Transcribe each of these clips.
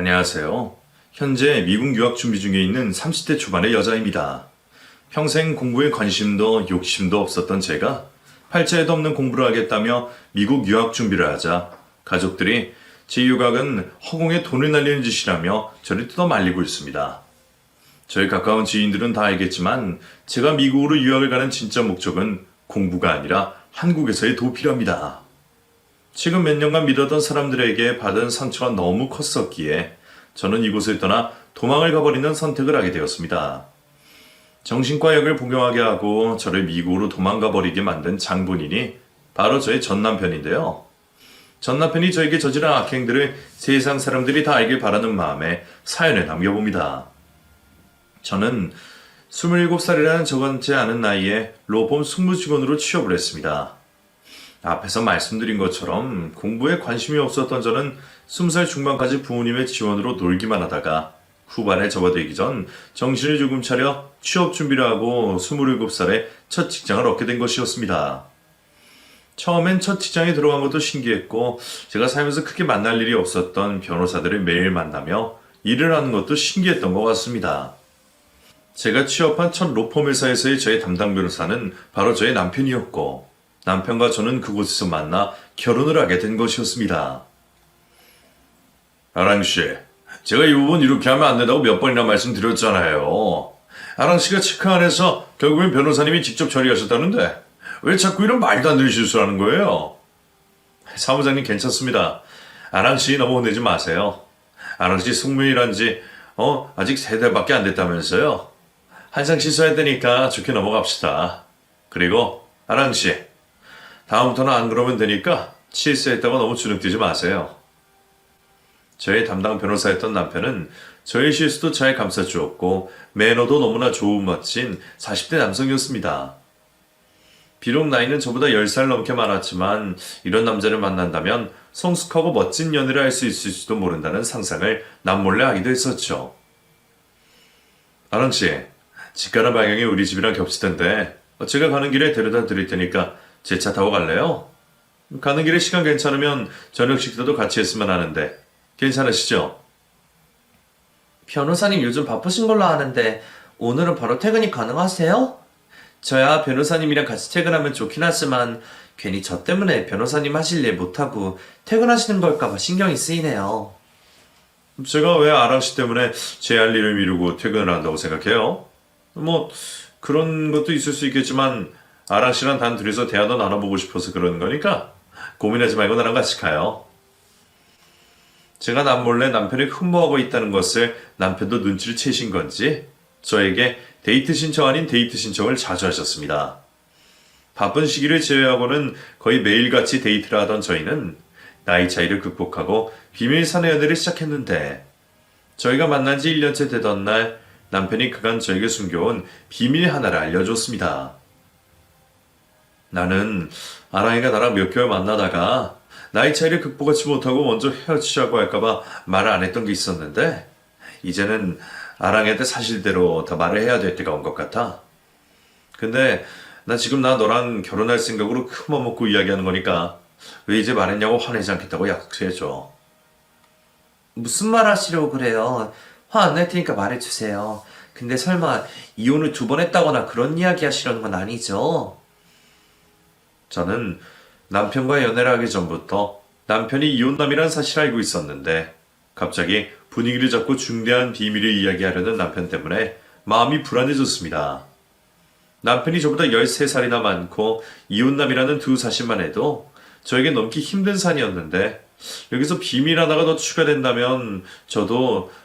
안녕하세요. 현재 미국 유학 준비 중에 있는 30대 초반의 여자입니다. 평생 공부에 관심도 욕심도 없었던 제가 팔자에도 없는 공부를 하겠다며 미국 유학 준비를 하자 가족들이 제 유학은 허공에 돈을 날리는 짓이라며 저를 뜯어 말리고 있습니다. 저희 가까운 지인들은 다 알겠지만 제가 미국으로 유학을 가는 진짜 목적은 공부가 아니라 한국에서의 도피랍니다. 지금 몇 년간 믿었던 사람들에게 받은 상처가 너무 컸었기에 저는 이곳을 떠나 도망을 가버리는 선택을 하게 되었습니다. 정신과 약을 복용하게 하고 저를 미국으로 도망가 버리게 만든 장본인이 바로 저의 전 남편인데요. 전 남편이 저에게 저지른 악행들을 세상 사람들이 다 알길 바라는 마음에 사연을 남겨봅니다. 저는 27살이라는 적지 않은 나이에 로펌 승무직원으로 취업을 했습니다. 앞에서 말씀드린 것처럼 공부에 관심이 없었던 저는 20살 중반까지 부모님의 지원으로 놀기만 하다가 후반에 접어들기 전 정신을 조금 차려 취업 준비를 하고 27살에 첫 직장을 얻게 된 것이었습니다. 처음엔 첫 직장에 들어간 것도 신기했고 제가 살면서 크게 만날 일이 없었던 변호사들을 매일 만나며 일을 하는 것도 신기했던 것 같습니다. 제가 취업한 첫 로펌 회사에서의 저의 담당 변호사는 바로 저의 남편이었고 남편과 저는 그곳에서 만나 결혼을 하게 된 것이었습니다. 아랑씨, 제가 이 부분 이렇게 하면 안 된다고 몇 번이나 말씀드렸잖아요. 아랑씨가 체크 안 해서 결국엔 변호사님이 직접 처리하셨다는데 왜 자꾸 이런 말도 안 되는 실수를 하는 거예요? 사무장님 괜찮습니다. 아랑씨 너무 혼내지 마세요. 아랑씨 승무원이란 지 아직 3달밖에 안 됐다면서요. 한상 실수해야 되니까 좋게 넘어갑시다. 그리고 아랑씨, 다음부터는 안 그러면 되니까 실수했다고 너무 주눅들지 마세요. 저의 담당 변호사였던 남편은 저의 실수도 잘 감싸주었고 매너도 너무나 좋은 멋진 40대 남성이었습니다. 비록 나이는 저보다 10살 넘게 많았지만 이런 남자를 만난다면 성숙하고 멋진 연애를 할 수 있을지도 모른다는 상상을 남몰래 하기도 했었죠. 아랑씨, 집 가는 방향이 우리 집이랑 겹치던데 제가 가는 길에 데려다 드릴 테니까 제 차 타고 갈래요? 가는 길에 시간 괜찮으면 저녁 식사도 같이 했으면 하는데 괜찮으시죠? 변호사님 요즘 바쁘신 걸로 아는데 오늘은 바로 퇴근이 가능하세요? 저야 변호사님이랑 같이 퇴근하면 좋긴 하지만 괜히 저 때문에 변호사님 하실 일 못하고 퇴근하시는 걸까봐 신경이 쓰이네요. 제가 왜 아랑씨 때문에 제 할 일을 미루고 퇴근을 한다고 생각해요? 그런 것도 있을 수 있겠지만 아랑씨랑 단 둘이서 대화도 나눠보고 싶어서 그러는 거니까 고민하지 말고 나랑 같이 가요. 제가 남몰래 남편이 흠모하고 있다는 것을 남편도 눈치를 채신 건지 저에게 데이트 신청 아닌 데이트 신청을 자주 하셨습니다. 바쁜 시기를 제외하고는 거의 매일같이 데이트를 하던 저희는 나이 차이를 극복하고 비밀 사내 연애를 시작했는데 저희가 만난 지 1년째 되던 날 남편이 그간 저에게 숨겨온 비밀 하나를 알려줬습니다. 나는 아랑이가 나랑 몇 개월 만나다가 나이 차이를 극복하지 못하고 먼저 헤어지자고 할까봐 말을 안 했던 게 있었는데 이제는 아랑이한테 사실대로 다 말을 해야 될 때가 온 것 같아. 근데 나 지금 너랑 결혼할 생각으로 큰맘 먹고 이야기하는 거니까 왜 이제 말했냐고 화내지 않겠다고 약속해줘. 무슨 말 하시려고 그래요? 화 안 낼 테니까 말해주세요. 근데 설마 이혼을 2번 했다거나 그런 이야기 하시려는 건 아니죠? 저는 남편과 연애를 하기 전부터 남편이 이혼남이란 사실을 알고 있었는데 갑자기 분위기를 잡고 중대한 비밀을 이야기하려는 남편 때문에 마음이 불안해졌습니다. 남편이 저보다 13살이나 많고 이혼남이라는 두 사실만 해도 저에게 넘기 힘든 산이었는데 여기서 비밀 하나가 더 추가된다면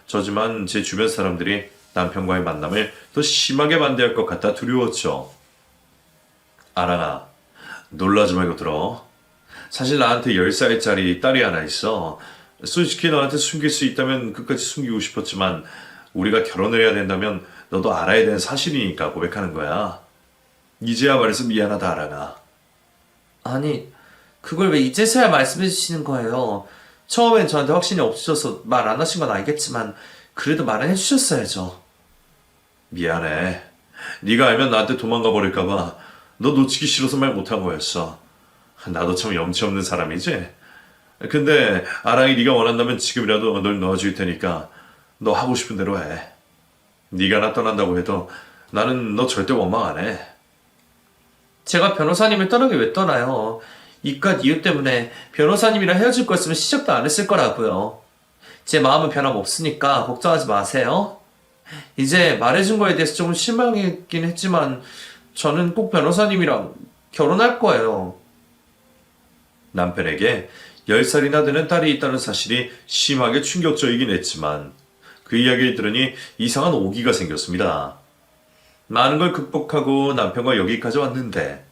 저지만 제 주변 사람들이 남편과의 만남을 더 심하게 반대할 것 같아 두려웠죠. 아랑아, 놀라지 말고 들어. 사실 나한테 10살짜리 딸이 하나 있어. 솔직히 너한테 숨길 수 있다면 끝까지 숨기고 싶었지만 우리가 결혼을 해야 된다면 너도 알아야 되는 사실이니까 고백하는 거야. 이제야 말해서 미안하다 아랑아. 아니, 그걸 왜 이제서야 말씀해 주시는 거예요? 처음엔 저한테 확신이 없으셔서 말 안 하신 건 알겠지만 그래도 말은 해주셨어야죠. 미안해. 네가 알면 나한테 도망가 버릴까봐 너 놓치기 싫어서 말 못한 거였어. 나도 참 염치 없는 사람이지? 근데 아랑이 네가 원한다면 지금이라도 널 넣어줄 테니까 너 하고 싶은 대로 해. 네가 나 떠난다고 해도 나는 너 절대 원망 안 해. 제가 변호사님을 떠나게 왜 떠나요? 이깟 이유 때문에 변호사님이랑 헤어질 거였으면 시작도 안 했을 거라고요. 제 마음은 변함없으니까 걱정하지 마세요. 이제 말해준 거에 대해서 조금 실망했긴 했지만 저는 꼭 변호사님이랑 결혼할 거예요. 남편에게 10살이나 되는 딸이 있다는 사실이 심하게 충격적이긴 했지만 그 이야기를 들으니 이상한 오기가 생겼습니다. 많은 걸 극복하고 남편과 여기까지 왔는데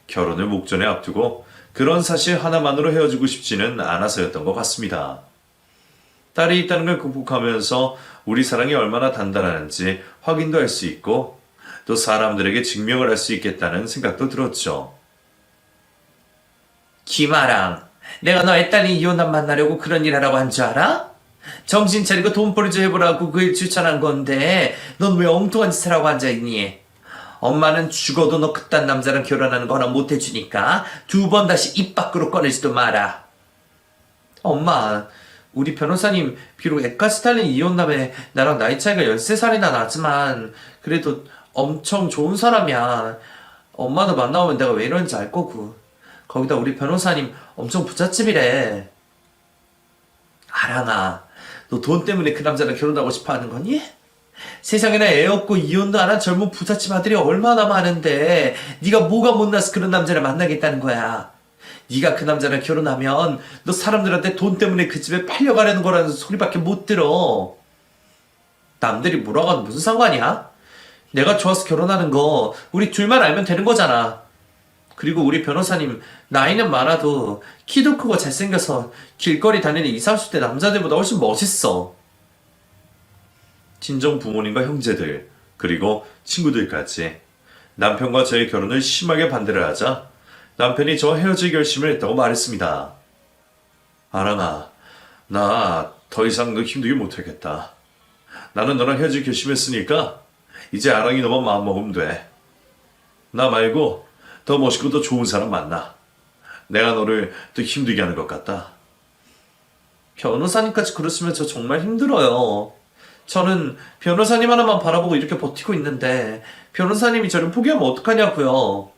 결혼을 목전에 앞두고 그런 사실 하나만으로 헤어지고 싶지는 않아서였던 것 같습니다. 딸이 있다는 걸 극복하면서 우리 사랑이 얼마나 단단한지 확인도 할 수 있고 또 사람들에게 증명을 할 수 있겠다는 생각도 들었죠. 김아랑, 내가 너의 딸이 이혼남 만나려고 그런 일 하라고 한 줄 알아? 정신 차리고 돈벌이 좀 해보라고 그 일 추천한 건데 넌 왜 엉뚱한 짓을 하고 앉아있니? 엄마는 죽어도 너 그딴 남자랑 결혼하는 거 하나 못 해주니까 2번 다시 입 밖으로 꺼내지도 마라. 엄마, 우리 변호사님 비록 에카 스탈린 이혼남에 나랑 나이 차이가 13살이나 나지만 그래도 엄청 좋은 사람이야. 엄마도 만나보면 내가 왜 이러는지 알 거고. 거기다 우리 변호사님 엄청 부잣집이래. 아랑아, 너 돈 때문에 그 남자랑 결혼하고 싶어 하는 거니? 세상에나 애 없고 이혼도 안 한 젊은 부잣집 아들이 얼마나 많은데 네가 뭐가 못나서 그런 남자를 만나겠다는 거야. 네가 그 남자랑 결혼하면 너 사람들한테 돈 때문에 그 집에 팔려가려는 거라는 소리밖에 못 들어. 남들이 뭐라고 하면 무슨 상관이야? 내가 좋아서 결혼하는 거 우리 둘만 알면 되는 거잖아. 그리고 우리 변호사님 나이는 많아도 키도 크고 잘생겨서 길거리 다니는 20, 30대 남자들보다 훨씬 멋있어. 친정 부모님과 형제들 그리고 친구들까지 남편과 저의 결혼을 심하게 반대를 하자 남편이 저와 헤어질 결심을 했다고 말했습니다. 아랑아, 나 더 이상 너 힘들게 못하겠다. 나는 너랑 헤어질 결심했으니까 이제 아랑이 너만 마음먹으면 돼. 나 말고 더 멋있고 더 좋은 사람 만나. 내가 너를 더 힘들게 하는 것 같다. 변호사님까지 그러시면 저 정말 힘들어요. 저는 변호사님 하나만 바라보고 이렇게 버티고 있는데 변호사님이 저를 포기하면 어떡하냐고요.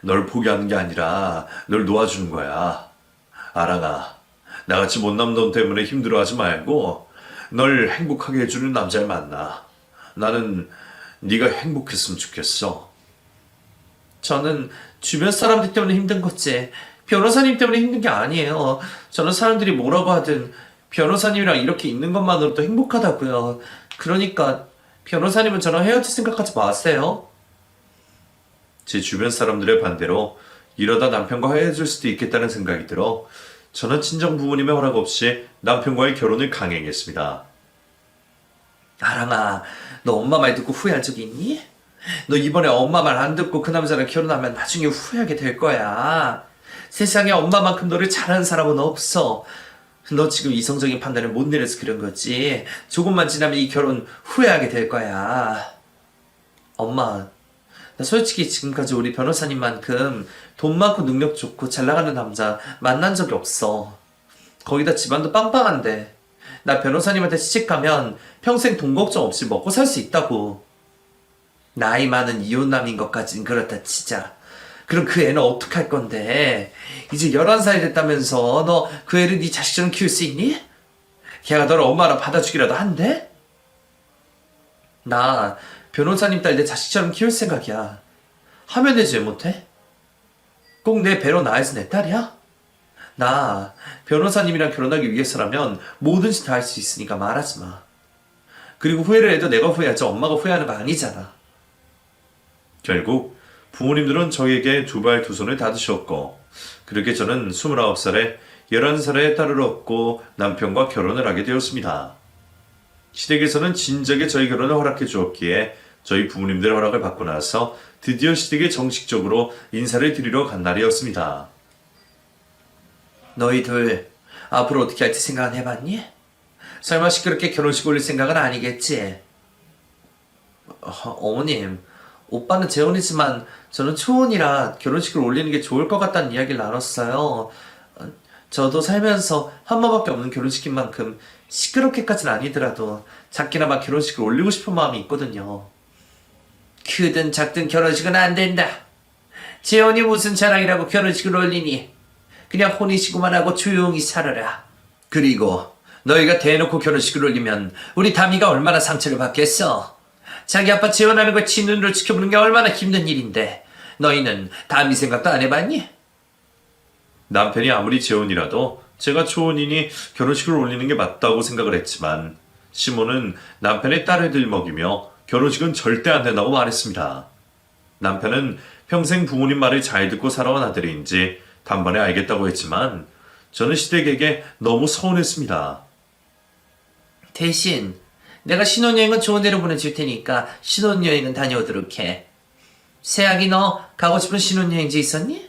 널 포기하는 게 아니라 널 놓아주는 거야. 아랑아, 나같이 못난 돈 때문에 힘들어하지 말고 널 행복하게 해주는 남자를 만나. 나는 네가 행복했으면 좋겠어. 저는 주변 사람들 때문에 힘든 거지 변호사님 때문에 힘든 게 아니에요. 저는 사람들이 뭐라고 하든 변호사님이랑 이렇게 있는 것만으로도 행복하다고요. 그러니까 변호사님은 저랑 헤어질 생각하지 마세요. 제 주변 사람들의 반대로 이러다 남편과 헤어질 수도 있겠다는 생각이 들어 저는 친정 부모님의 허락 없이 남편과의 결혼을 강행했습니다. 아랑아, 너 엄마 말 듣고 후회한 적이 있니? 너 이번에 엄마 말 안 듣고 그 남자랑 결혼하면 나중에 후회하게 될 거야. 세상에 엄마만큼 너를 잘하는 사람은 없어. 너 지금 이성적인 판단을 못 내려서 그런 거지. 조금만 지나면 이 결혼 후회하게 될 거야. 엄마, 나 솔직히 지금까지 우리 변호사님만큼 돈 많고 능력 좋고 잘 나가는 남자 만난 적이 없어. 거기다 집안도 빵빵한데 나 변호사님한테 시집가면 평생 돈 걱정 없이 먹고 살 수 있다고. 나이 많은 이혼남인 것까진 그렇다 치자. 그럼 그 애는 어떡할 건데? 이제 11살이 됐다면서 너 그 애를 네 자식처럼 키울 수 있니? 걔가 너를 엄마라 받아주기라도 한대? 나 변호사님 딸 내 자식처럼 키울 생각이야. 하면 되지 왜 못해? 꼭 내 배로 낳아서 내 딸이야? 나 변호사님이랑 결혼하기 위해서라면 뭐든지 다 할 수 있으니까 말하지 마. 그리고 후회를 해도 내가 후회하지 엄마가 후회하는 거 아니잖아. 결국 부모님들은 저에게 두 발 두 손을 닫으셨고 그렇게 저는 29살에 11살의 딸을 얻고 남편과 결혼을 하게 되었습니다. 시댁에서는 진작에 저희 결혼을 허락해 주었기에 저희 부모님들의 허락을 받고 나서 드디어 시댁에 정식적으로 인사를 드리러 간 날이었습니다. 너희들 앞으로 어떻게 할지 생각은 해봤니? 설마 시끄럽게 결혼식 올릴 생각은 아니겠지? 어머님, 오빠는 재혼이지만 저는 초혼이라 결혼식을 올리는 게 좋을 것 같다는 이야기를 나눴어요. 저도 살면서 한 번밖에 없는 결혼식인 만큼 시끄럽게까지는 아니더라도 작게나마 결혼식을 올리고 싶은 마음이 있거든요. 크든 작든 결혼식은 안 된다. 재혼이 무슨 자랑이라고 결혼식을 올리니. 그냥 혼인신고만 하고 조용히 살아라. 그리고 너희가 대놓고 결혼식을 올리면 우리 다미가 얼마나 상처를 받겠어. 자기 아빠 재혼하는 걸 친눈으로 지켜보는 게 얼마나 힘든 일인데 너희는 다미 생각도 안 해봤니? 남편이 아무리 재혼이라도 제가 초혼이니 결혼식을 올리는 게 맞다고 생각을 했지만 시몬은 남편의 딸을 들먹이며 결혼식은 절대 안 된다고 말했습니다. 남편은 평생 부모님 말을 잘 듣고 살아온 아들인지 단번에 알겠다고 했지만 저는 시댁에게 너무 서운했습니다. 대신 내가 신혼여행은 좋은 데로 보내줄 테니까 신혼여행은 다녀오도록 해. 세학이 너 가고 싶은 신혼여행지 있었니?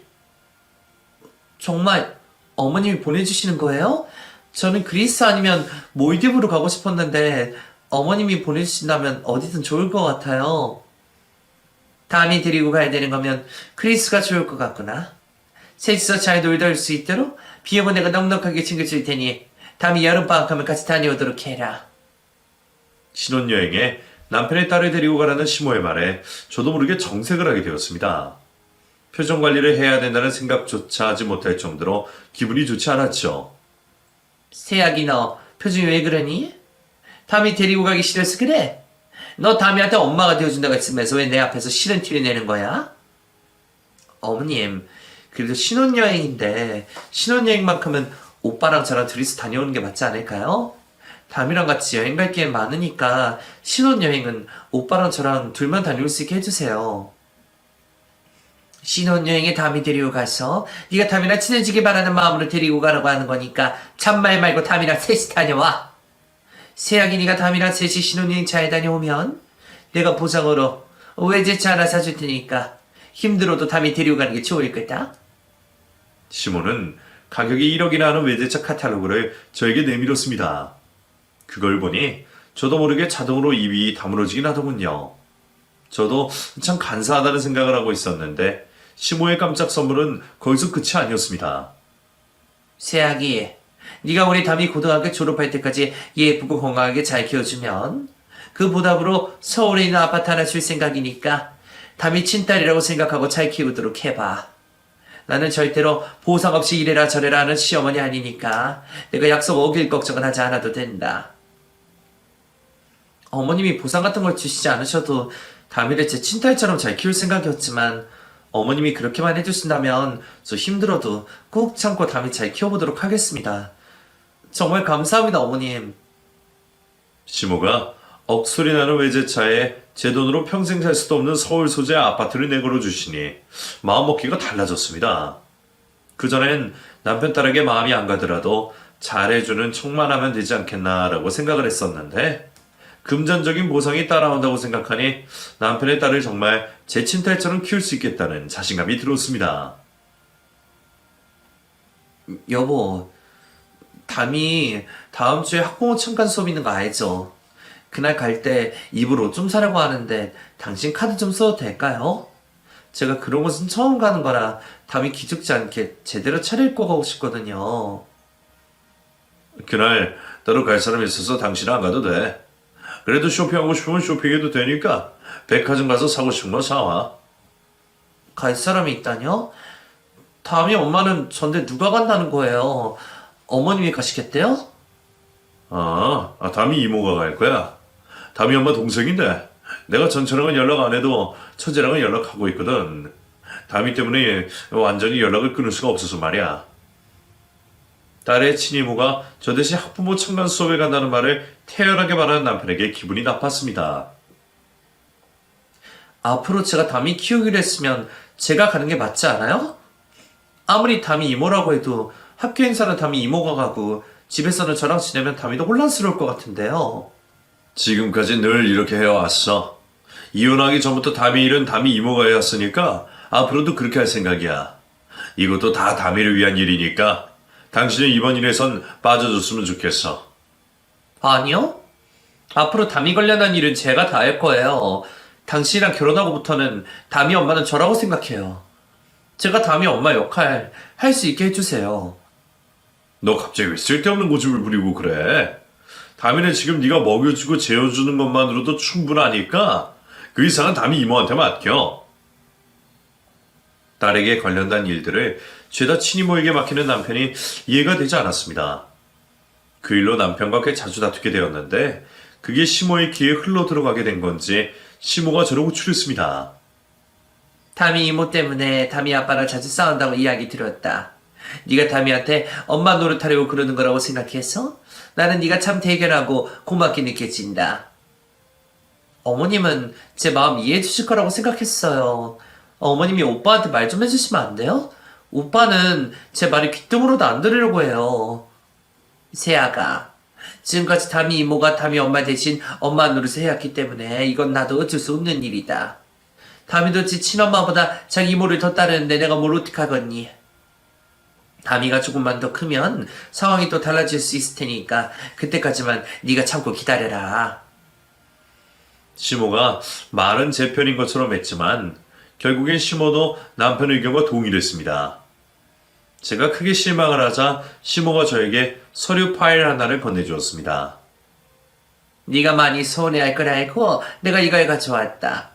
정말 어머님이 보내주시는 거예요? 저는 그리스 아니면 몰디브로 가고 싶었는데 어머님이 보내주신다면 어디든 좋을 것 같아요. 다음이 데리고 가야 되는 거면 그리스가 좋을 것 같구나. 셋이서 잘 놀다 올 수 있도록 비용은 내가 넉넉하게 챙겨줄 테니 다음이 여름방학하면 같이 다녀오도록 해라. 신혼여행에 남편의 딸을 데리고 가라는 시모의 말에 저도 모르게 정색을 하게 되었습니다. 표정 관리를 해야 된다는 생각조차 하지 못할 정도로 기분이 좋지 않았죠. 세학이 너 표정이 왜 그러니? 다미 데리고 가기 싫어서 그래? 너 다미한테 엄마가 되어준다고 했으면서 왜 내 앞에서 싫은 티를 내는 거야? 어머님, 그래도 신혼여행인데 신혼여행만큼은 오빠랑 저랑 둘이서 다녀오는 게 맞지 않을까요? 다미랑 같이 여행 갈 기회 많으니까 신혼여행은 오빠랑 저랑 둘만 다녀올 수 있게 해주세요. 신혼여행에 다미 데리고 가서 네가 다미랑 친해지길 바라는 마음으로 데리고 가라고 하는 거니까 참말 말고 다미랑 셋이 다녀와. 세학이 네가 다미랑 셋이 신혼여행 잘 다녀오면 내가 보상으로 외제차 하나 사줄 테니까 힘들어도 다미 데리고 가는 게 좋을 거다. 시몬은 가격이 1억이나 하는 외제차 카탈로그를 저에게 내밀었습니다. 그걸 보니 저도 모르게 자동으로 입이 다물어지긴 하더군요. 저도 참 간사하다는 생각을 하고 있었는데 시모의 깜짝 선물은 거기서 끝이 아니었습니다. 세학이 네가 우리 다미 고등학교 졸업할 때까지 예쁘고 건강하게 잘 키워주면 그 보답으로 서울에 있는 아파트 하나 줄 생각이니까 다미 친딸이라고 생각하고 잘 키우도록 해봐. 나는 절대로 보상 없이 이래라 저래라 하는 시어머니 아니니까 내가 약속 어길 걱정은 하지 않아도 된다. 어머님이 보상 같은 걸 주시지 않으셔도 다미를 제 친딸처럼 잘 키울 생각이었지만 어머님이 그렇게만 해주신다면 저 힘들어도 꾹 참고 다미 잘 키워보도록 하겠습니다. 정말 감사합니다, 어머님. 시모가 억소리 나는 외제차에 제 돈으로 평생 살 수도 없는 서울 소재의 아파트를 내걸어 주시니 마음먹기가 달라졌습니다. 그전엔 남편 딸에게 마음이 안 가더라도 잘해주는 척만 하면 되지 않겠나라고 생각을 했었는데 금전적인 보상이 따라온다고 생각하니 남편의 딸을 정말 제 친딸처럼 키울 수 있겠다는 자신감이 들었습니다. 여보, 담이 다음 주에 학부모 참관 수업 있는 거 알죠? 그날 갈 때 입을 옷 좀 사려고 하는데 당신 카드 좀 써도 될까요? 제가 그런 곳은 처음 가는 거라 담이 기죽지 않게 제대로 차려입고 가고 싶거든요. 그날 따로 갈 사람이 있어서 당신은 안 가도 돼. 그래도 쇼핑하고 싶으면 쇼핑해도 되니까 백화점 가서 사고 싶은 거 사와. 갈 사람이 있다뇨? 담이 엄마는 전데 누가 간다는 거예요? 어머님이 가시겠대요? 담이 이모가 갈 거야. 담이 엄마 동생인데 내가 전처랑은 연락 안 해도 처제랑은 연락하고 있거든. 담이 때문에 완전히 연락을 끊을 수가 없어서 말이야. 딸의 친이모가 저 대신 학부모 참관 수업에 간다는 말을 태연하게 말하는 남편에게 기분이 나빴습니다. 앞으로 제가 담이 키우기로 했으면 제가 가는 게 맞지 않아요? 아무리 담이 이모라고 해도 학교 행사는 담이 이모가 가고 집에서는 저랑 지내면 담이도 혼란스러울 것 같은데요. 지금까지 늘 이렇게 해왔어. 이혼하기 전부터 담이 일은 담이 이모가 해왔으니까 앞으로도 그렇게 할 생각이야. 이것도 다 담이를 위한 일이니까 당신은 이번 일에선 빠져줬으면 좋겠어. 아니요? 앞으로 담이 관련한 일은 제가 다 할 거예요. 당신이랑 결혼하고부터는 담이 엄마는 저라고 생각해요. 제가 담이 엄마 역할 할 수 있게 해주세요. 너 갑자기 왜 쓸데없는 고집을 부리고 그래? 다미는 지금 네가 먹여주고 재워주는 것만으로도 충분하니까 그 이상은 다미 이모한테 맡겨. 딸에게 관련된 일들을 죄다 친이모에게 맡기는 남편이 이해가 되지 않았습니다. 그 일로 남편과 꽤 자주 다투게 되었는데 그게 시모의 귀에 흘러 들어가게 된 건지 시모가 저를 호출했습니다. 다미 이모 때문에 다미 아빠랑 자주 싸운다고 이야기 들었다. 네가 다미한테 엄마 노릇하려고 그러는 거라고 생각해서? 나는 네가 참 대견하고 고맙게 느껴진다. 어머님은 제 마음 이해해 주실 거라고 생각했어요. 어머님이 오빠한테 말 좀 해주시면 안 돼요? 오빠는 제 말을 귀뚱으로도 안 들으려고 해요. 세아가, 지금까지 다미 이모가 다미 엄마 대신 엄마 노릇을 해왔기 때문에 이건 나도 어쩔 수 없는 일이다. 다미도 지 친엄마보다 자기 이모를 더 따르는데 내가 뭘 어떡하겠니? 다미가 조금만 더 크면 상황이 또 달라질 수 있을 테니까 그때까지만 네가 참고 기다려라. 시모가 말은 제 편인 것처럼 했지만 결국엔 시모도 남편 의견과 동의를 했습니다. 제가 크게 실망을 하자 시모가 저에게 서류 파일 하나를 건네주었습니다. 네가 많이 서운해할 걸 알고 내가 이걸 가져왔다.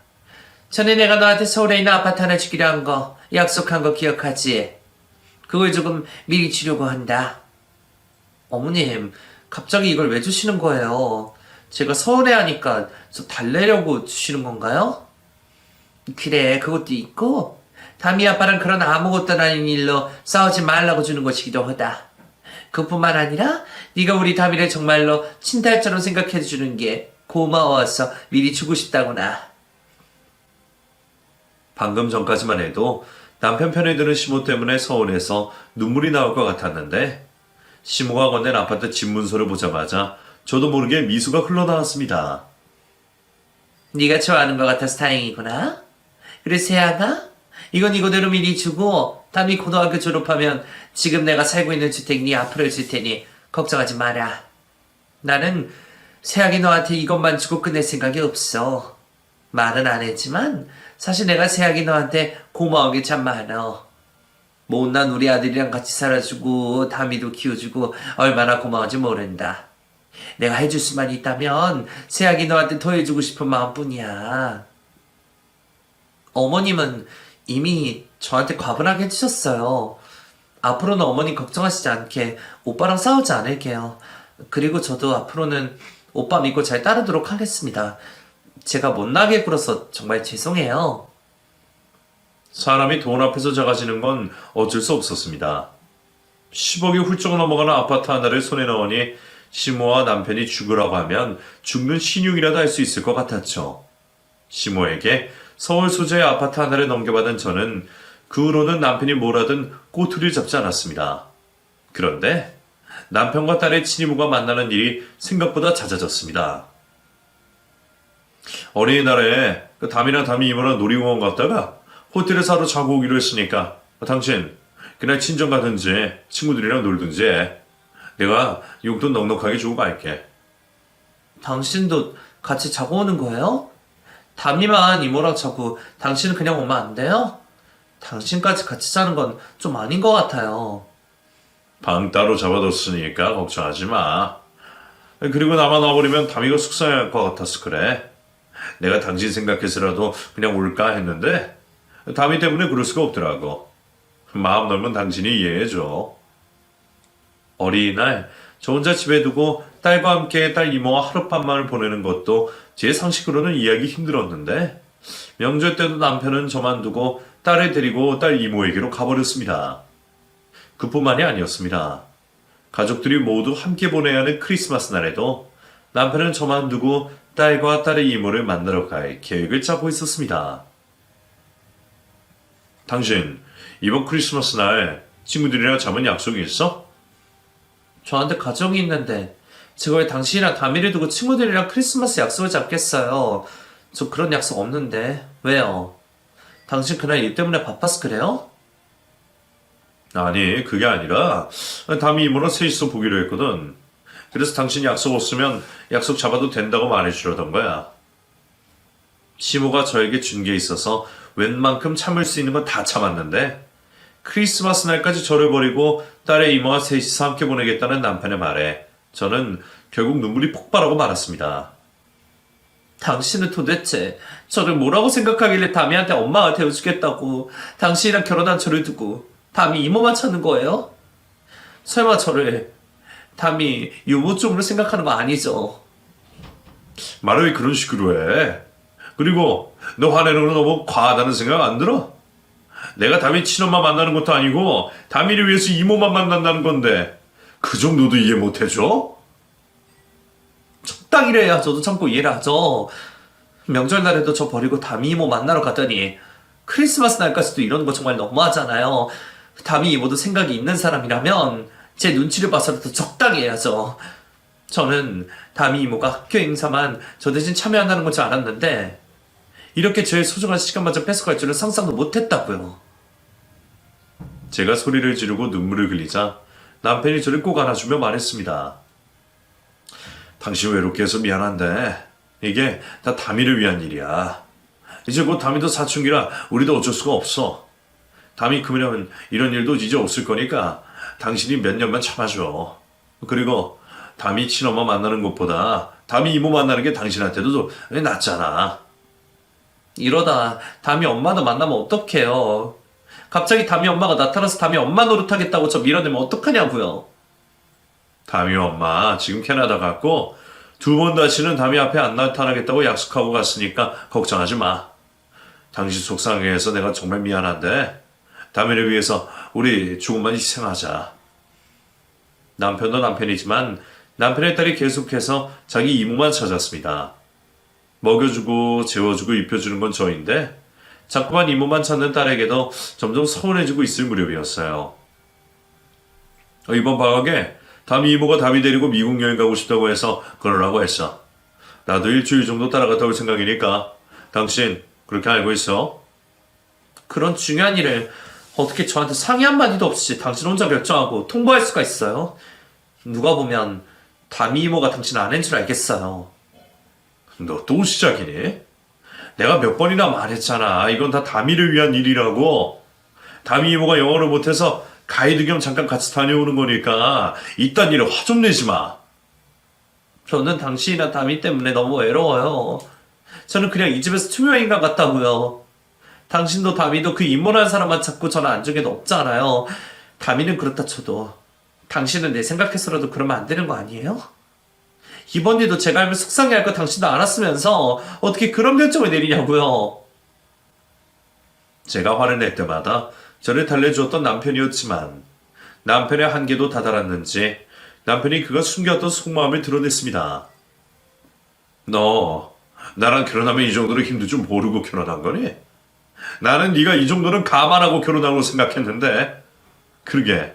전에 내가 너한테 서울에 있는 아파트 하나 주기로 한 거 약속한 거 기억하지? 그걸 조금 미리 주려고 한다. 어머님, 갑자기 이걸 왜 주시는 거예요? 제가 서운해하니까 저 달래려고 주시는 건가요? 그래, 그것도 있고 다미 아빠랑 그런 아무것도 아닌 일로 싸우지 말라고 주는 것이기도 하다. 그뿐만 아니라 네가 우리 다미를 정말로 친딸처럼 생각해 주는 게 고마워서 미리 주고 싶다구나. 방금 전까지만 해도 남편 편에 드는 시모 때문에 서운해서 눈물이 나올 것 같았는데 시모가 건넨 아파트 집 문서를 보자마자 저도 모르게 미소가 흘러나왔습니다. 네가 좋아하는 것 같아서 다행이구나. 그래 세아가? 이건 이거대로 미리 주고 다미 고등학교 졸업하면 지금 내가 살고 있는 주택 네 앞으로 줄 테니 걱정하지 마라. 나는 세아기 너한테 이것만 주고 끝낼 생각이 없어. 말은 안 했지만 사실 내가 세아기 너한테 고마운 게 참 많아. 못난 우리 아들이랑 같이 살아주고 다미도 키워주고 얼마나 고마운지 모른다. 내가 해줄 수만 있다면 세아기 너한테 더 해주고 싶은 마음뿐이야. 어머님은 이미 저한테 과분하게 해주셨어요. 앞으로는 어머님 걱정하시지 않게 오빠랑 싸우지 않을게요. 그리고 저도 앞으로는 오빠 믿고 잘 따르도록 하겠습니다. 제가 못나게 굴어서 정말 죄송해요. 사람이 돈 앞에서 작아지는 건 어쩔 수 없었습니다. 10억이 훌쩍 넘어가는 아파트 하나를 손에 넣으니 시모와 남편이 죽으라고 하면 죽는 신용이라도 할 수 있을 것 같았죠. 시모에게 서울 소재의 아파트 하나를 넘겨받은 저는 그 후로는 남편이 뭘 하든 꼬투리를 잡지 않았습니다. 그런데 남편과 딸의 친이모가 만나는 일이 생각보다 잦아졌습니다. 어린이날에 담이랑 담이 이모랑 놀이공원 갔다가 호텔에서 하루 자고 오기로 했으니까 당신 그날 친정 가든지 친구들이랑 놀든지 해. 내가 용돈 넉넉하게 주고 갈게. 당신도 같이 자고 오는 거예요? 담이만 이모랑 자고 당신은 그냥 오면 안 돼요? 당신까지 같이 자는 건 좀 아닌 것 같아요. 방 따로 잡아뒀으니까 걱정하지 마. 그리고 나만 와버리면 담이가 속상할 것 같아서 그래. 내가 당신 생각해서라도 그냥 올까 했는데 담이 때문에 그럴 수가 없더라고. 마음 넓은 당신이 이해해줘. 어린이날 저 혼자 집에 두고 딸과 함께 딸 이모와 하룻밤만을 보내는 것도 제 상식으로는 이해하기 힘들었는데 명절 때도 남편은 저만 두고 딸을 데리고 딸 이모에게로 가버렸습니다. 그뿐만이 아니었습니다. 가족들이 모두 함께 보내야 하는 크리스마스 날에도 남편은 저만 두고 딸과 딸의 이모를 만나러 갈 계획을 짜고 있었습니다. 당신 이번 크리스마스 날 친구들이랑 잡은 약속이 있어? 저한테 가족이 있는데 제가 왜 당신이랑 담이를 두고 친구들이랑 크리스마스 약속을 잡겠어요? 저 그런 약속 없는데 왜요? 당신 그날 일 때문에 바빠서 그래요? 아니 그게 아니라 담이 이모랑 셋이서 보기로 했거든. 그래서 당신이 약속 없으면 약속 잡아도 된다고 말해주려던 거야. 시모가 저에게 준 게 있어서 웬만큼 참을 수 있는 건 다 참았는데 크리스마스 날까지 저를 버리고 딸의 이모와 셋이서 함께 보내겠다는 남편의 말에 저는 결국 눈물이 폭발하고 말았습니다. 당신은 도대체 저를 뭐라고 생각하길래 다미한테 엄마가 되어주겠다고 당신이랑 결혼한 저를 두고 다미 이모만 찾는 거예요? 설마 저를 다미 유모 쪽으로 생각하는 거 아니죠? 말을 왜 그런 식으로 해? 그리고 너 화내는 거 너무 과하다는 생각 안 들어? 내가 다미 친엄마 만나는 것도 아니고 다미를 위해서 이모만 만난다는 건데 그 정도도 이해 못 해줘? 적당히래야 저도 참고 이해를 하죠. 명절날에도 저 버리고 다미 이모 만나러 가더니 크리스마스 날까지도 이러는 거 정말 너무하잖아요. 다미 이모도 생각이 있는 사람이라면 제 눈치를 봐서라도 적당히 해야죠. 저는 다미 이모가 학교 행사만 저 대신 참여한다는 건 줄 알았는데 이렇게 저의 소중한 시간마저 뺏어갈 줄은 상상도 못했다고요. 제가 소리를 지르고 눈물을 흘리자 남편이 저를 꼭 안아주며 말했습니다. 당신 외롭게 해서 미안한데 이게 다 다미를 위한 일이야. 이제 곧 다미도 사춘기라 우리도 어쩔 수가 없어. 다미 크면 이런 일도 이제 없을 거니까 당신이 몇 년만 참아줘. 그리고 다미 친엄마 만나는 것보다 다미 이모 만나는 게 당신한테도 낫잖아. 이러다 다미 엄마도 만나면 어떡해요. 갑자기 다미 엄마가 나타나서 다미 엄마 노릇하겠다고 저 밀어내면 어떡하냐고요. 다미 엄마 지금 캐나다 갔고 2번 다시는 다미 앞에 안 나타나겠다고 약속하고 갔으니까 걱정하지 마. 당신 속상하게 해서 내가 정말 미안한데 다미를 위해서 우리 조금만 희생하자. 남편도 남편이지만 남편의 딸이 계속해서 자기 이모만 찾았습니다. 먹여주고 재워주고 입혀주는 건 저인데 자꾸만 이모만 찾는 딸에게도 점점 서운해지고 있을 무렵이었어요. 이번 방학에 다미 이모가 다미 데리고 미국 여행 가고 싶다고 해서 그러라고 했어. 나도 일주일 정도 따라갔다 올 생각이니까 당신 그렇게 알고 있어? 그런 중요한 일을 어떻게 저한테 상의 한마디도 없이 당신 혼자 결정하고 통보할 수가 있어요? 누가 보면 다미 이모가 당신 아내인 줄 알겠어요. 너 또 시작이니? 내가 몇 번이나 말했잖아. 이건 다 다미를 위한 일이라고. 다미 이모가 영어를 못해서 가이드 겸 잠깐 같이 다녀오는 거니까 이딴 일에 화 좀 내지 마. 저는 당신이나 다미 때문에 너무 외로워요. 저는 그냥 이 집에서 투명인간 같다고요. 당신도 다미도 그 인물한 사람만 찾고 저는 안중에도 없잖아요. 다미는 그렇다 쳐도 당신은 내 생각해서라도 그러면 안 되는 거 아니에요? 이번 일도 제가 알면 속상해할 거 당신도 알았으면서 어떻게 그런 결정을 내리냐고요. 제가 화를 낼 때마다 저를 달래주었던 남편이었지만 남편의 한계도 다다랐는지 남편이 그가 숨겼던 속마음을 드러냈습니다. 너 나랑 결혼하면 이 정도로 힘들 줄 모르고 결혼한 거니? 나는 네가 이 정도는 감안하고 결혼하고 생각했는데 그러게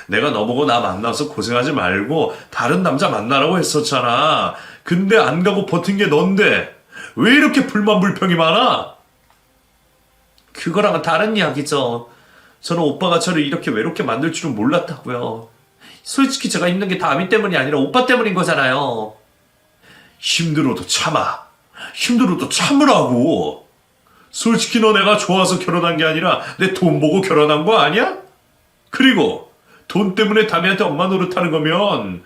내가 너보고 나 만나서 고생하지 말고 다른 남자 만나라고 했었잖아. 근데 안 가고 버틴 게 넌데 왜 이렇게 불만 불평이 많아? 그거랑은 다른 이야기죠. 저는 오빠가 저를 이렇게 외롭게 만들 줄은 몰랐다고요. 솔직히 제가 힘든 게 다미 때문이 아니라 오빠 때문인 거잖아요. 힘들어도 참아. 힘들어도 참으라고. 솔직히 너 내가 좋아서 결혼한 게 아니라 내 돈 보고 결혼한 거 아니야? 그리고 돈 때문에 다미한테 엄마 노릇하는 거면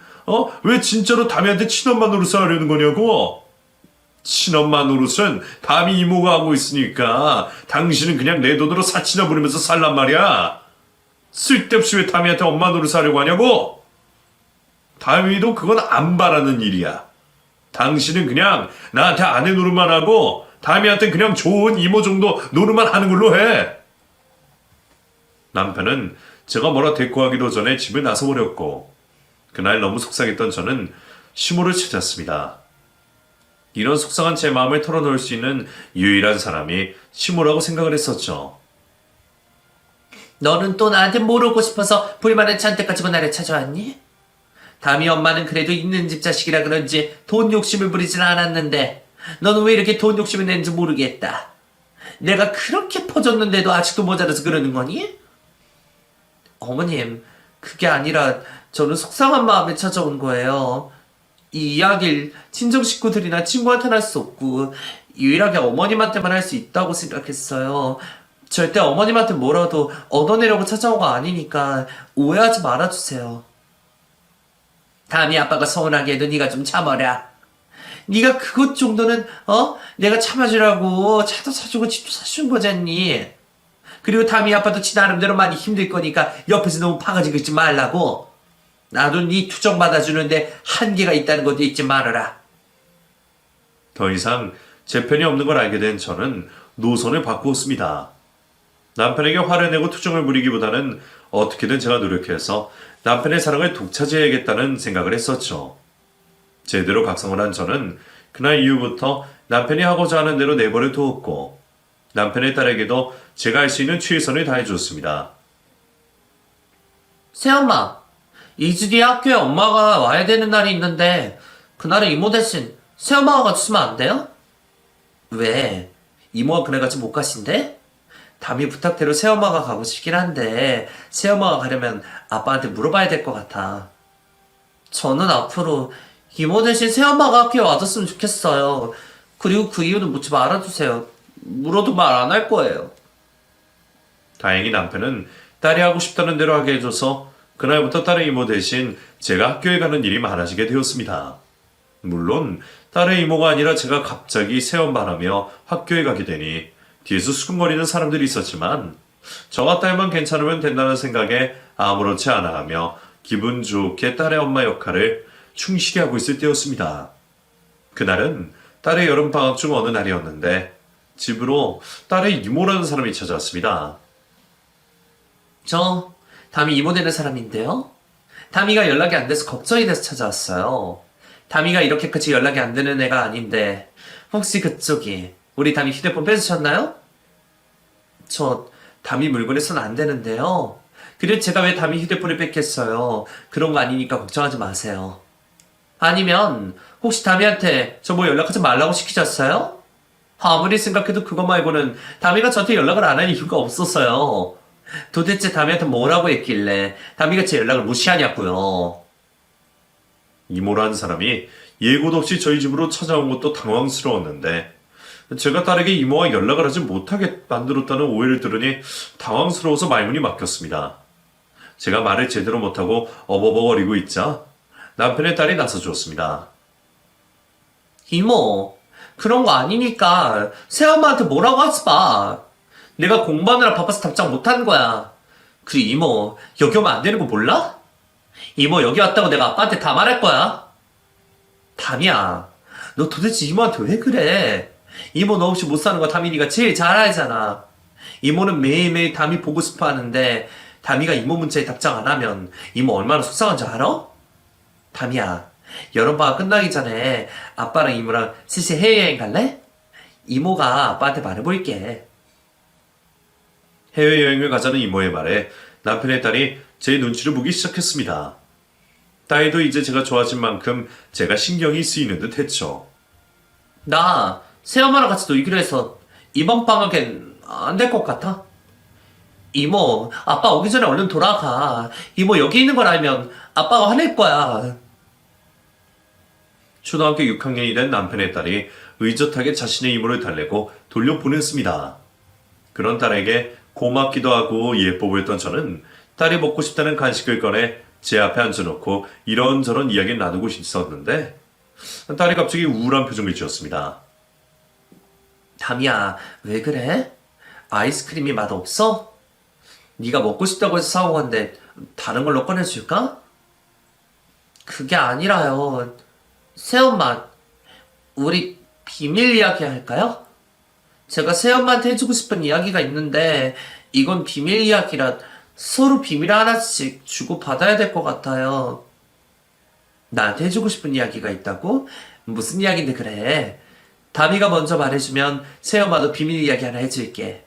왜 진짜로 다미한테 친엄마 노릇을 하려는 거냐고? 친엄마 노릇은 다미 이모가 하고 있으니까 당신은 그냥 내 돈으로 사치나 부리면서 살란 말이야. 쓸데없이 왜 다미한테 엄마 노릇을 하려고 하냐고? 다미도 그건 안 바라는 일이야. 당신은 그냥 나한테 아내 노릇만 하고 다미한테 그냥 좋은 이모 정도 노릇만 하는 걸로 해. 남편은 제가 뭐라 대꾸하기도 전에 집을 나서버렸고 그날 너무 속상했던 저는 시모를 찾았습니다. 이런 속상한 제 마음을 털어놓을 수 있는 유일한 사람이 시모라고 생각을 했었죠. 너는 또 나한테 모르고 싶어서 불만을 잔뜩 가지고 나를 찾아왔니? 다미 엄마는 그래도 있는 집 자식이라 그런지 돈 욕심을 부리진 않았는데 너는 왜 이렇게 돈 욕심을 내는지 모르겠다. 내가 그렇게 퍼줬는데도 아직도 모자라서 그러는 거니? 어머님, 그게 아니라 저는 속상한 마음에 찾아온 거예요. 이 이야기를 친정 식구들이나 친구한테는 할 수 없고 유일하게 어머님한테만 할 수 있다고 생각했어요. 절대 어머님한테 뭐라도 얻어내려고 찾아온 거 아니니까 오해하지 말아주세요. 담이 아빠가 서운하게 해도 네가 좀 참아라. 네가 그것 정도는 내가 참아주라고 차도 사주고 집도 사준 거잖니. 그리고 담이 아빠도 지 나름대로 많이 힘들 거니까 옆에서 너무 바가지 긁지 말라고. 나도 네 투정 받아주는데 한계가 있다는 것도 잊지 말아라. 더 이상 제 편이 없는 걸 알게 된 저는 노선을 바꾸었습니다. 남편에게 화를 내고 투정을 부리기보다는 어떻게든 제가 노력해서 남편의 사랑을 독차지해야겠다는 생각을 했었죠. 제대로 각성을 한 저는 그날 이후부터 남편이 하고자 하는 대로 내버려 두었고 남편의 딸에게도 제가 할 수 있는 최선을 다해줬습니다. 새엄마, 2주 뒤에 학교에 엄마가 와야 되는 날이 있는데 그날은 이모 대신 새엄마가 가주시면 안 돼요? 왜? 이모가 그날같이 못 가신대? 담이 부탁대로 새엄마가 가고 싶긴 한데 새엄마가 가려면 아빠한테 물어봐야 될 것 같아. 저는 앞으로 이모 대신 새엄마가 학교에 와줬으면 좋겠어요. 그리고 그 이유는 묻지 말아주세요. 물어도 말 안 할 거예요. 다행히 남편은 딸이 하고 싶다는 대로 하게 해줘서 그날부터 딸의 이모 대신 제가 학교에 가는 일이 많아지게 되었습니다. 물론 딸의 이모가 아니라 제가 갑자기 새엄마라며 학교에 가게 되니 뒤에서 수근거리는 사람들이 있었지만 저와 딸만 괜찮으면 된다는 생각에 아무렇지 않아 하며 기분 좋게 딸의 엄마 역할을 충실히 하고 있을 때였습니다. 그날은 딸의 여름방학 중 어느 날이었는데 집으로 딸의 이모라는 사람이 찾아왔습니다. 저 담이 이모 되는 사람인데요. 담이가 연락이 안 돼서 걱정이 돼서 찾아왔어요. 담이가 이렇게까지 연락이 안 되는 애가 아닌데 혹시 그쪽이 우리 담이 휴대폰 뺏으셨나요? 저 담이 물건에 손 안 대는데요. 그리고 제가 왜 담이 휴대폰을 뺏겠어요. 그런 거 아니니까 걱정하지 마세요. 아니면 혹시 담이한테 저 뭐 연락하지 말라고 시키셨어요? 아무리 생각해도 그거 말고는 담이가 저한테 연락을 안 할 이유가 없었어요. 도대체 담이한테 뭐라고 했길래 담이가 제 연락을 무시하냐고요. 이모라는 사람이 예고도 없이 저희 집으로 찾아온 것도 당황스러웠는데 제가 딸에게 이모와 연락을 하지 못하게 만들었다는 오해를 들으니 당황스러워서 말문이 막혔습니다. 제가 말을 제대로 못하고 어버버거리고 있자 남편의 딸이 나서주었습니다. 이모, 그런 거 아니니까 새엄마한테 뭐라고 하지 마. 내가 공부하느라 바빠서 답장 못한 거야. 그리고 이모, 여기 오면 안 되는 거 몰라? 이모 여기 왔다고 내가 아빠한테 다 말할 거야. 담이야, 너 도대체 이모한테 왜 그래? 이모 너 없이 못 사는 거 담이니가 제일 잘 알잖아. 이모는 매일매일 담이 보고 싶어 하는데 담이가 이모 문자에 답장 안 하면 이모 얼마나 속상한 줄 알아? 담이야, 여름방학 끝나기 전에 아빠랑 이모랑 셋이 해외여행 갈래? 이모가 아빠한테 말해볼게. 해외여행을 가자는 이모의 말에 남편의 딸이 제 눈치를 보기 시작했습니다. 딸도 이제 제가 좋아진 만큼 제가 신경이 쓰이는 듯 했죠. 나 새엄마랑 같이 놀기로 해서 이번 방학엔 안 될 것 같아. 이모, 아빠 오기 전에 얼른 돌아가. 이모 여기 있는 걸 알면 아빠가 화낼 거야. 초등학교 6학년이 된 남편의 딸이 의젓하게 자신의 이모를 달래고 돌려보냈습니다. 그런 딸에게 고맙기도 하고 예뻐 보였던 저는 딸이 먹고 싶다는 간식을 꺼내 제 앞에 앉혀놓고 이런저런 이야기를 나누고 있었는데 딸이 갑자기 우울한 표정을 지었습니다. 담이야, 왜 그래? 아이스크림이 맛없어? 네가 먹고 싶다고 해서 사온 건데 다른 걸로 꺼내줄까? 그게 아니라요. 새엄마, 우리 비밀 이야기 할까요? 제가 새엄마한테 해주고 싶은 이야기가 있는데 이건 비밀 이야기라 서로 비밀 하나씩 주고받아야 될 것 같아요. 나한테 해주고 싶은 이야기가 있다고? 무슨 이야기인데 그래? 담이가 먼저 말해주면 새엄마도 비밀 이야기 하나 해줄게.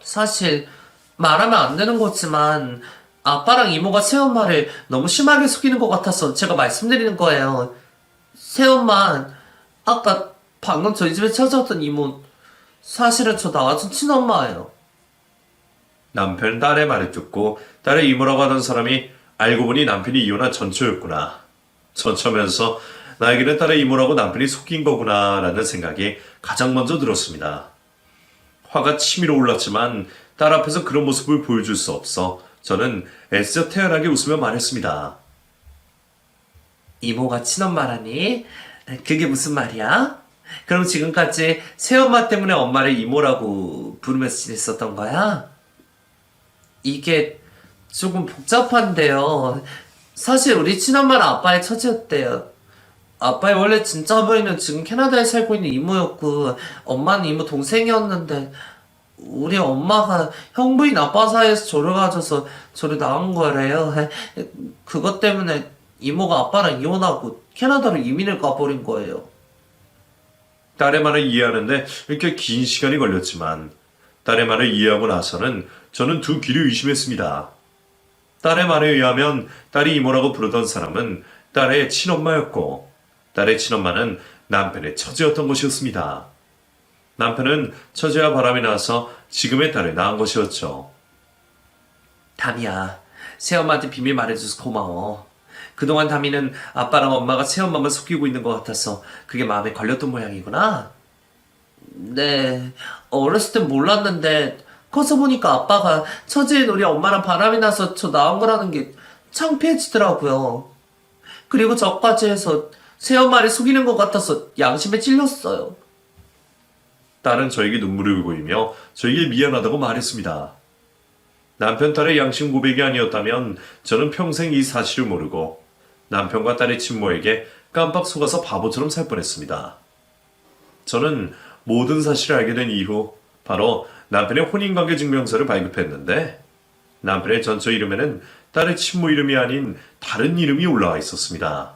사실 말하면 안 되는 거지만 아빠랑 이모가 새엄마를 너무 심하게 속이는 것 같아서 제가 말씀드리는 거예요. 새엄마, 아까 방금 저희 집에 찾아왔던 이모 사실은 저 낳아준 친엄마예요. 남편 딸의 말을 듣고 딸의 이모라고 하던 사람이 알고 보니 남편이 이혼한 전처였구나. 전처면서 나에게는 딸의 이모라고 남편이 속인 거구나 라는 생각이 가장 먼저 들었습니다. 화가 치밀어 올랐지만 딸 앞에서 그런 모습을 보여줄 수 없어 저는 애써 태연하게 웃으며 말했습니다. 이모가 친엄마라니? 그게 무슨 말이야? 그럼 지금까지 새엄마 때문에 엄마를 이모라고 부르면서 지냈었던 거야? 이게 조금 복잡한데요. 사실 우리 친엄마는 아빠의 처제였대요. 아빠의 원래 진짜 어머니는 지금 캐나다에 살고 있는 이모였고 엄마는 이모 동생이었는데 우리 엄마가 형부인 아빠 사이에서 저를 가져서 저를 낳은 거래요. 그것 때문에 이모가 아빠랑 이혼하고 캐나다로 이민을 가버린 거예요. 딸의 말을 이해하는데 꽤 긴 시간이 걸렸지만 딸의 말을 이해하고 나서는 저는 두 귀를 의심했습니다. 딸의 말에 의하면 딸이 이모라고 부르던 사람은 딸의 친엄마였고 딸의 친엄마는 남편의 처제였던 것이었습니다. 남편은 처제와 바람이 나서 지금의 딸을 낳은 것이었죠. 담이야, 새엄마한테 비밀 말해줘서 고마워. 그동안 담이는 아빠랑 엄마가 새엄마만 속이고 있는 것 같아서 그게 마음에 걸렸던 모양이구나. 네, 어렸을 땐 몰랐는데 커서 보니까 아빠가 처제인 우리 엄마랑 바람이 나서 저 낳은 거라는 게 창피해지더라고요. 그리고 저까지 해서 새엄마를 속이는 것 같아서 양심에 찔렸어요. 딸은 저에게 눈물을 보이며 저에게 미안하다고 말했습니다. 남편 딸의 양심 고백이 아니었다면 저는 평생 이 사실을 모르고 남편과 딸의 친모에게 깜빡 속아서 바보처럼 살 뻔했습니다. 저는 모든 사실을 알게 된 이후 바로 남편의 혼인관계 증명서를 발급했는데 남편의 전처 이름에는 딸의 친모 이름이 아닌 다른 이름이 올라와 있었습니다.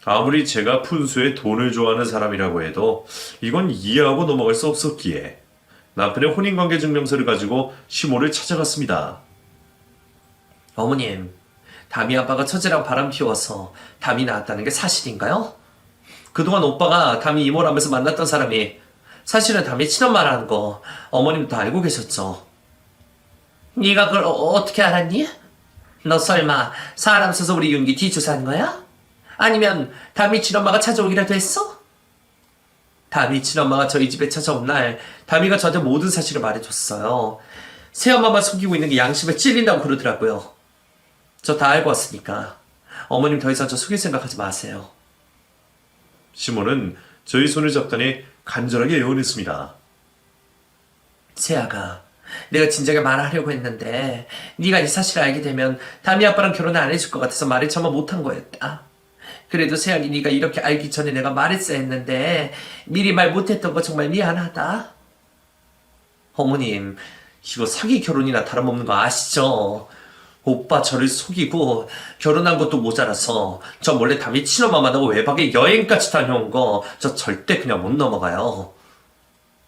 아무리 제가 푼수에 돈을 좋아하는 사람이라고 해도 이건 이해하고 넘어갈 수 없었기에 남편의 혼인관계 증명서를 가지고 시모를 찾아갔습니다. 어머님, 담이 아빠가 처제랑 바람 피워서 담이 낳았다는 게 사실인가요? 그동안 오빠가 담이 이모라면서 만났던 사람이 사실은 담이 친엄마라는 거 어머님도 알고 계셨죠? 네가 그걸 어떻게 알았니? 너 설마 사람 써서 우리 윤기 뒤조사한 거야? 아니면 담이 친엄마가 찾아오기라도 했어? 담이 친엄마가 저희 집에 찾아온 날 담이가 저한테 모든 사실을 말해줬어요. 새엄마만 속이고 있는 게 양심에 찔린다고 그러더라고요. 저 다 알고 왔으니까 어머님 더 이상 저 속일 생각하지 마세요. 시모는 저희 손을 잡더니 간절하게 애원했습니다. 세아가, 내가 진작에 말하려고 했는데 네가 이 사실을 알게 되면 담이 아빠랑 결혼을 안 해줄 것 같아서 말을 참아 못한 거였다. 그래도 세아니 네가 이렇게 알기 전에 내가 말했어야 했는데 미리 말 못했던 거 정말 미안하다. 어머님, 이거 사기 결혼이나 다름없는 거 아시죠? 오빠 저를 속이고 결혼한 것도 모자라서 저 몰래 담이 친엄마 만나고 외박에 여행까지 다녀온 거 저 절대 그냥 못 넘어가요.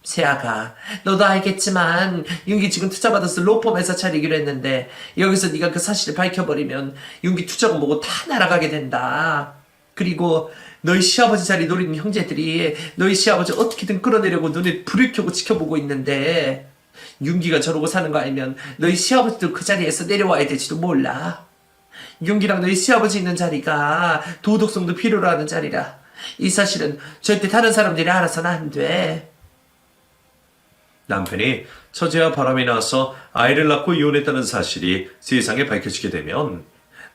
세아가, 너도 알겠지만 윤기 지금 투자받아서 로펌 회사 차리기로 했는데 여기서 네가 그 사실을 밝혀버리면 윤기 투자금 보고 다 날아가게 된다. 그리고 너희 시아버지 자리 노리는 형제들이 너희 시아버지 어떻게든 끌어내려고 눈에 불을 켜고 지켜보고 있는데 윤기가 저러고 사는 거 알면 너희 시아버지도 그 자리에서 내려와야 될지도 몰라. 윤기랑 너희 시아버지 있는 자리가 도덕성도 필요로 하는 자리라 이 사실은 절대 다른 사람들이 알아서는 안 돼. 남편이 처제와 바람이 나서 아이를 낳고 이혼했다는 사실이 세상에 밝혀지게 되면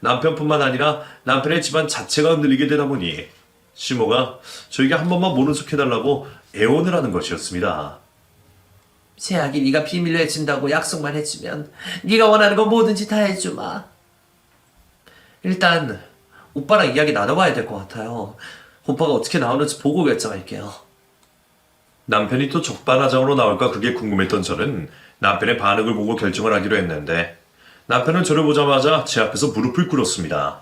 남편뿐만 아니라 남편의 집안 자체가 흔들리게 되다 보니 시모가 저에게 한 번만 모른 척 해달라고 애원을 하는 것이었습니다. 세아기, 네가 비밀로 해준다고 약속만 해주면 네가 원하는 거 뭐든지 다 해주마. 일단 오빠랑 이야기 나눠봐야 될 것 같아요. 오빠가 어떻게 나오는지 보고 결정할게요. 남편이 또 적반하장으로 나올까 그게 궁금했던 저는 남편의 반응을 보고 결정을 하기로 했는데 남편은 저를 보자마자 제 앞에서 무릎을 꿇었습니다.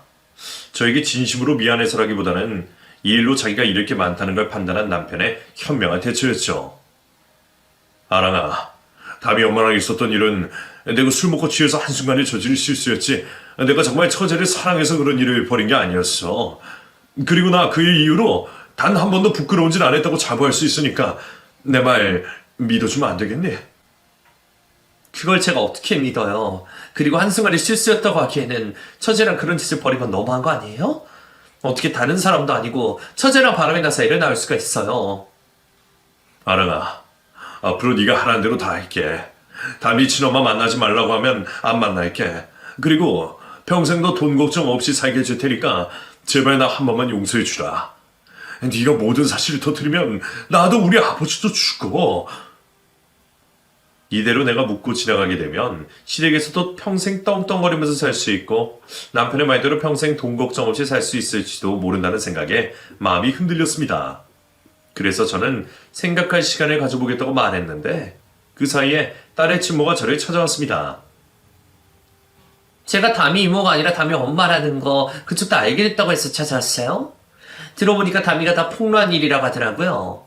저에게 진심으로 미안해서라기보다는 이 일로 자기가 잃을 게 많다는 걸 판단한 남편의 현명한 대처였죠. 아랑아, 담이 엄마랑 있었던 일은 내가 술 먹고 취해서 한순간에 저지른 실수였지 내가 정말 처제를 사랑해서 그런 일을 벌인 게 아니었어. 그리고 나 그 이후로 단 한 번도 부끄러운 짓 안 했다고 자부할 수 있으니까 내 말 믿어주면 안 되겠니? 그걸 제가 어떻게 믿어요? 그리고 한순간에 실수였다고 하기에는 처제랑 그런 짓을 벌인 건 너무한 거 아니에요? 어떻게 다른 사람도 아니고 처제랑 바람이 나서 애를 낳을 수가 있어요. 아랑아, 앞으로 네가 하라는 대로 다 할게. 담이 친엄마 만나지 말라고 하면 안 만날게. 그리고 평생 너 돈 걱정 없이 살게 해줄 테니까 제발 나 한 번만 용서해 주라. 네가 모든 사실을 터뜨리면 나도 우리 아버지도 죽고. 이대로 내가 묻고 지나가게 되면 시댁에서도 평생 떵떵거리면서 살 수 있고 남편의 말대로 평생 돈 걱정 없이 살 수 있을지도 모른다는 생각에 마음이 흔들렸습니다. 그래서 저는 생각할 시간을 가져보겠다고 말했는데 그 사이에 딸의 친모가 저를 찾아왔습니다. 제가 담이 이모가 아니라 담이 엄마라는 거 그쪽 다 알게 됐다고 해서 찾아왔어요? 들어보니까 담이가 다 폭로한 일이라고 하더라고요.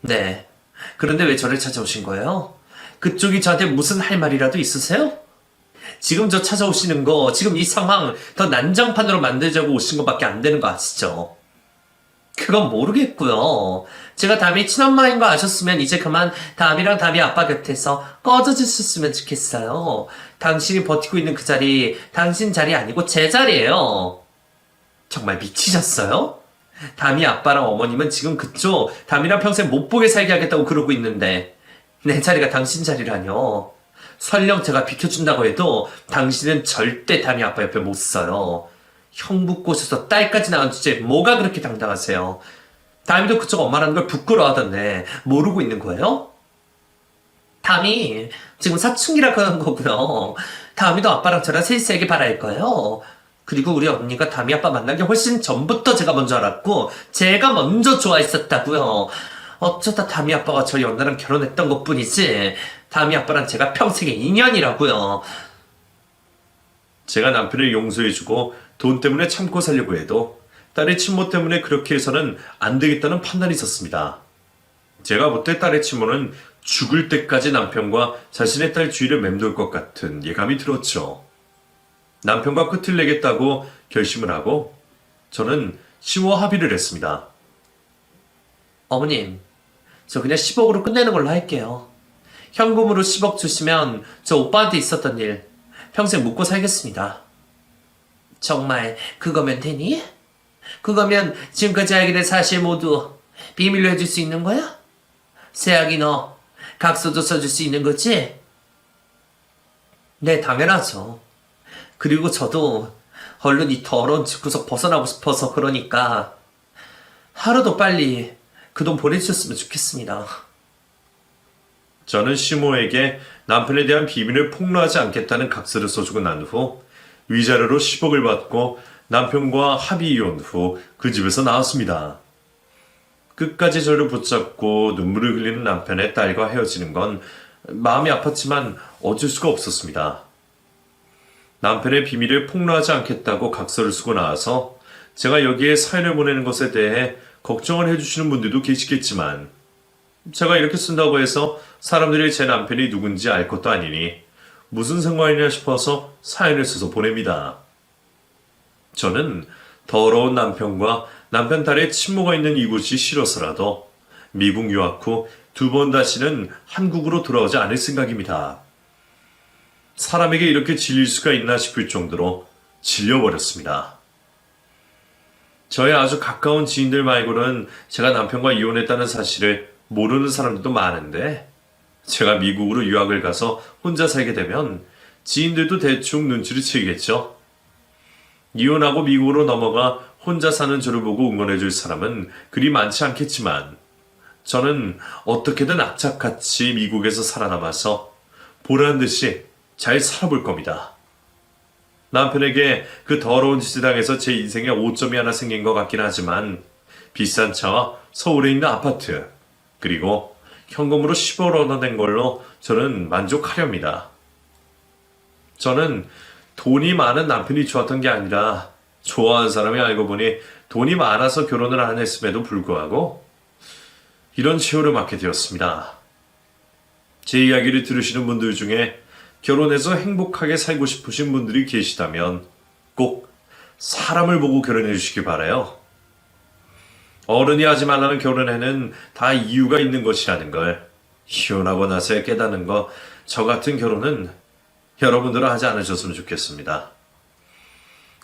네. 그런데 왜 저를 찾아오신 거예요? 그쪽이 저한테 무슨 할 말이라도 있으세요? 지금 저 찾아오시는 거, 지금 이 상황 더 난장판으로 만들자고 오신 것밖에 안 되는 거 아시죠? 그건 모르겠고요. 제가 담이 친엄마인 거 아셨으면 이제 그만 담이랑 담이 아빠 곁에서 꺼져주셨으면 좋겠어요. 당신이 버티고 있는 그 자리, 당신 자리 아니고 제 자리예요. 정말 미치셨어요? 담이 아빠랑 어머님은 지금 그쪽 담이랑 평생 못 보게 살게 하겠다고 그러고 있는데 내 자리가 당신 자리라뇨. 설령 제가 비켜준다고 해도 당신은 절대 담이 아빠 옆에 못 서요. 형부 꼬셔서 딸까지 낳은 주제에 뭐가 그렇게 당당하세요? 담이도 그쪽 엄마라는 걸 부끄러워하던데 모르고 있는 거예요? 담이 지금 사춘기라고 하는 거고요. 담이도 아빠랑 저랑 셋이 바랄 거예요. 그리고 우리 언니가 담이 아빠 만나기 훨씬 전부터 제가 먼저 알았고 제가 먼저 좋아했었다고요. 어쩌다 담이 아빠가 저희 언니랑 결혼했던 것뿐이지 담이 아빠랑 제가 평생의 인연이라고요. 제가 남편을 용서해주고 돈 때문에 참고 살려고 해도 딸의 친모 때문에 그렇게 해서는 안 되겠다는 판단이 있었습니다. 제가 볼 때 딸의 친모는 죽을 때까지 남편과 자신의 딸 주위를 맴돌 것 같은 예감이 들었죠. 남편과 끝을 내겠다고 결심을 하고 저는 시와 합의를 했습니다. 어머님, 저 그냥 10억으로 끝내는 걸로 할게요. 현금으로 10억 주시면 저 오빠한테 있었던 일 평생 묻고 살겠습니다. 정말 그거면 되니? 그거면 지금까지 알게 된 사실 모두 비밀로 해줄 수 있는 거야? 세아기 너 각서도 써줄 수 있는 거지? 네, 당연하죠. 그리고 저도 얼른 이 더러운 집구석 벗어나고 싶어서 그러니까 하루도 빨리 그 돈 보내주셨으면 좋겠습니다. 저는 시모에게 남편에 대한 비밀을 폭로하지 않겠다는 각서를 써주고 난 후 위자료로 10억을 받고 남편과 합의 이혼 후 그 집에서 나왔습니다. 끝까지 저를 붙잡고 눈물을 흘리는 남편의 딸과 헤어지는 건 마음이 아팠지만 어쩔 수가 없었습니다. 남편의 비밀을 폭로하지 않겠다고 각서를 쓰고 나와서 제가 여기에 사연을 보내는 것에 대해 걱정을 해주시는 분들도 계시겠지만 제가 이렇게 쓴다고 해서 사람들이 제 남편이 누군지 알 것도 아니니 무슨 상관이냐 싶어서 사연을 써서 보냅니다. 저는 더러운 남편과 남편 딸의 친모가 있는 이곳이 싫어서라도 미국 유학 후 2번 다시는 한국으로 돌아오지 않을 생각입니다. 사람에게 이렇게 질릴 수가 있나 싶을 정도로 질려버렸습니다. 저의 아주 가까운 지인들 말고는 제가 남편과 이혼했다는 사실을 모르는 사람들도 많은데 제가 미국으로 유학을 가서 혼자 살게 되면 지인들도 대충 눈치를 채겠죠. 이혼하고 미국으로 넘어가 혼자 사는 저를 보고 응원해줄 사람은 그리 많지 않겠지만 저는 어떻게든 악착같이 미국에서 살아남아서 보라는 듯이 잘 살아볼 겁니다. 남편에게 그 더러운 짓을 당해서 제 인생에 오점이 하나 생긴 것 같긴 하지만 비싼 차와 서울에 있는 아파트 그리고 현금으로 10억 얻어낸 걸로 저는 만족하렵니다. 저는 돈이 많은 남편이 좋았던 게 아니라 좋아하는 사람이 알고 보니 돈이 많아서 결혼을 안 했음에도 불구하고 이런 최후를 맞게 되었습니다. 제 이야기를 들으시는 분들 중에 결혼해서 행복하게 살고 싶으신 분들이 계시다면 꼭 사람을 보고 결혼해 주시기 바라요. 어른이 하지 말라는 결혼에는 다 이유가 있는 것이라는 걸 이혼하고 나서야 깨닫는 거, 저 같은 결혼은 여러분들은 하지 않으셨으면 좋겠습니다.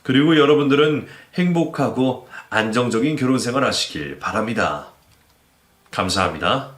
그리고 여러분들은 행복하고 안정적인 결혼 생활 하시길 바랍니다. 감사합니다.